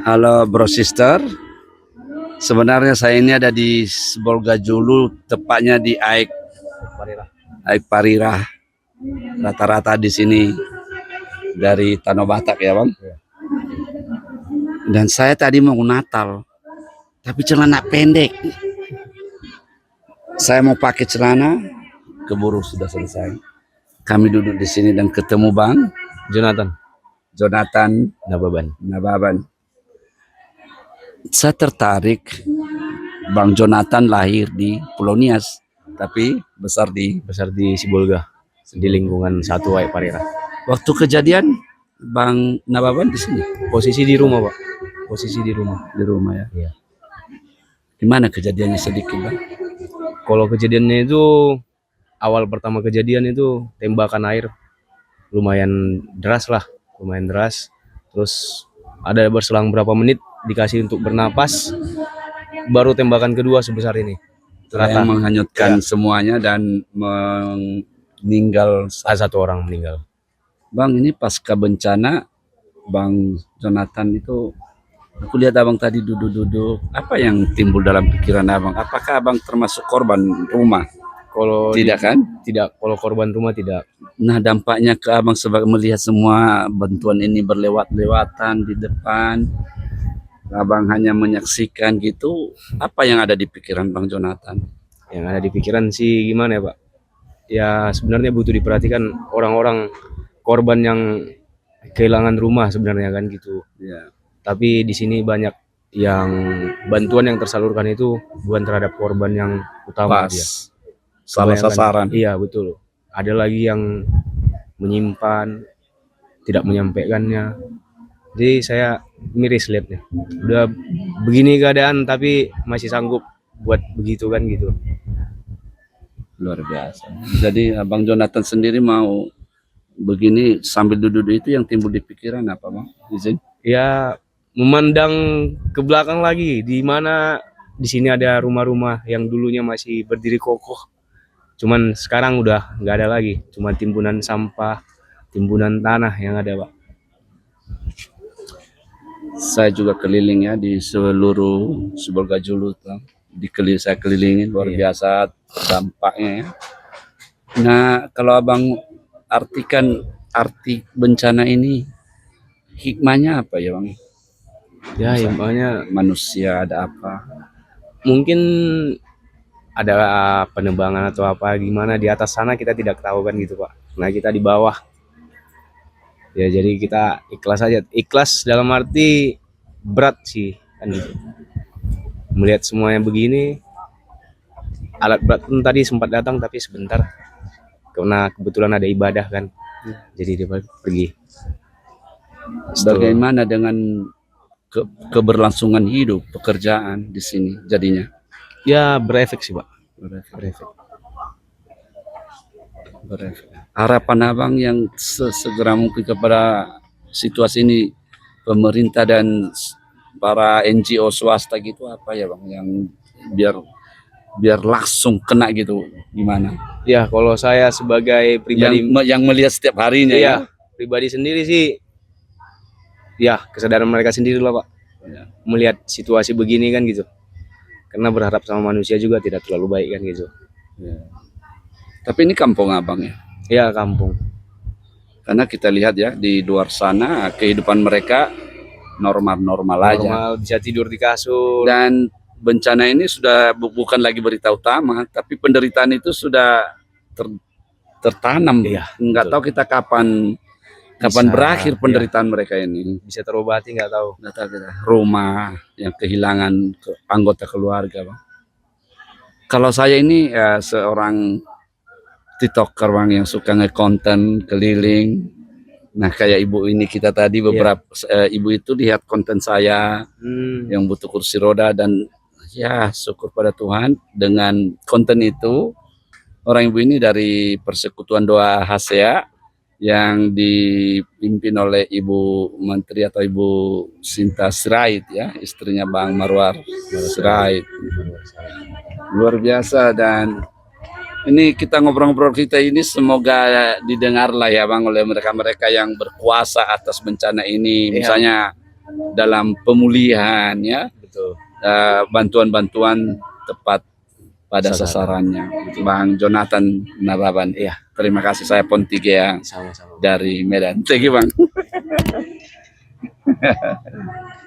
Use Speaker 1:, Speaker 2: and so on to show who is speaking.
Speaker 1: Halo bro sister, sebenarnya saya ini ada di Sibolgajulu, tepatnya di Aik Parirah. Rata-rata di sini dari Tanah Batak ya bang. Dan saya tadi mau Natal, tapi celana pendek. Saya mau pakai celana, keburu sudah selesai. Kami duduk di sini dan ketemu bang Jonathan Nababan. Saya tertarik. Bang Jonathan lahir di Pulau Nias, tapi besar di
Speaker 2: Sibolga, di lingkungan satu Aik Parirah.
Speaker 1: Waktu kejadian Bang Nababan di sini.
Speaker 2: Posisi di rumah, Pak. Posisi di rumah.
Speaker 1: Di rumah ya.
Speaker 2: Iya.
Speaker 1: Gimana kejadiannya sedikit, Bang?
Speaker 2: Kalau kejadiannya itu awal pertama kejadian itu tembakan air lumayan deras. Terus ada berselang berapa menit dikasih untuk bernapas, baru tembakan kedua sebesar ini.
Speaker 1: Yang menghanyutkan semuanya dan meninggal
Speaker 2: satu orang meninggal.
Speaker 1: Bang, ini pasca bencana, Bang Jonathan itu, aku lihat abang tadi duduk-duduk. Apa yang timbul dalam pikiran abang? Apakah abang termasuk korban rumah?
Speaker 2: Kalau
Speaker 1: tidak kan?
Speaker 2: Tidak, kalau korban rumah tidak.
Speaker 1: Nah, dampaknya ke abang sebagai melihat semua bantuan ini berlewat-lewatan di depan. Abang hanya menyaksikan gitu. Apa yang ada di pikiran Bang Jonathan?
Speaker 2: Yang ada di pikiran sih gimana ya Pak? Ya sebenarnya butuh diperhatikan orang-orang korban yang kehilangan rumah sebenarnya kan gitu.
Speaker 1: Ya.
Speaker 2: Tapi di sini banyak yang bantuan yang tersalurkan itu bukan terhadap korban yang utama. Dia.
Speaker 1: Salah sasaran.
Speaker 2: Iya betul. Ada lagi yang menyimpan, tidak menyampaikannya. Jadi saya miris lihatnya. Udah begini keadaan tapi masih sanggup buat begitu kan gitu.
Speaker 1: Luar biasa. Jadi Abang Jonathan sendiri mau begini sambil duduk itu yang timbul di pikiran apa Bang? Izin?
Speaker 2: Ya memandang ke belakang lagi, di mana di sini ada rumah-rumah yang dulunya masih berdiri kokoh. Cuman sekarang udah nggak ada lagi, cuma timbunan sampah, timbunan tanah yang ada, Pak.
Speaker 1: Saya juga keliling ya di seluruh Sibolgajulu, saya kelilingin luar biasa dampaknya ya. Nah, kalau abang artikan arti bencana ini, hikmahnya apa ya bang?
Speaker 2: Ya hikmahnya
Speaker 1: manusia ada apa?
Speaker 2: Mungkin ada penebangan atau apa gimana di atas sana kita tidak tahu kan gitu Pak. Nah kita di bawah. Ya jadi kita ikhlas aja. Ikhlas dalam arti berat sih kan gitu. Melihat semuanya begini, alat berat pun tadi sempat datang tapi sebentar karena kebetulan ada ibadah kan, jadi dia pergi.
Speaker 1: Bagaimana dengan keberlangsungan hidup pekerjaan di sini jadinya?
Speaker 2: Ya berefek sih Pak. Berefek.
Speaker 1: Harapan abang yang segera mungkin kepada situasi ini, pemerintah dan para NGO swasta gitu apa ya bang, yang biar langsung kena gitu gimana?
Speaker 2: Ya kalau saya sebagai pribadi
Speaker 1: yang melihat setiap harinya ya
Speaker 2: pribadi sendiri sih ya kesadaran mereka sendiri lah Pak ya. Melihat situasi begini kan gitu, karena berharap sama manusia juga tidak terlalu baik kan gitu ya.
Speaker 1: Tapi ini kampung abang ya?
Speaker 2: Ya kampung.
Speaker 1: Karena kita lihat ya di luar sana kehidupan mereka normal aja,
Speaker 2: bisa tidur di kasur.
Speaker 1: Dan bencana ini sudah bukan lagi berita utama, tapi penderitaan itu sudah tertanam.
Speaker 2: Iya,
Speaker 1: nggak tahu kita kapan berakhir penderitaan mereka ini.
Speaker 2: Bisa terobati nggak tahu
Speaker 1: kita. Rumah yang kehilangan anggota keluarga bang. Kalau saya ini ya, seorang TikToker bang yang suka nge-konten keliling. Nah kayak ibu ini kita tadi beberapa ibu itu lihat konten saya yang butuh kursi roda, dan ya syukur pada Tuhan dengan konten itu orang ibu ini dari Persekutuan Doa Hasea yang dipimpin oleh Ibu Menteri atau Ibu Sinta Sirait ya, istrinya Bang Marwar Sirait. Luar biasa. Dan ini kita ngobrol-ngobrol kita ini semoga didengar lah ya bang oleh mereka-mereka yang berkuasa atas bencana ini. Misalnya dalam pemulihan ya,
Speaker 2: betul.
Speaker 1: bantuan-bantuan tepat pada
Speaker 2: Sasaran.
Speaker 1: sasarannya. Bang Jonathan Naraban.
Speaker 2: Iya,
Speaker 1: Terima kasih, saya Pontigia
Speaker 2: sama-sama.
Speaker 1: dari Medan. Thank you, Bang.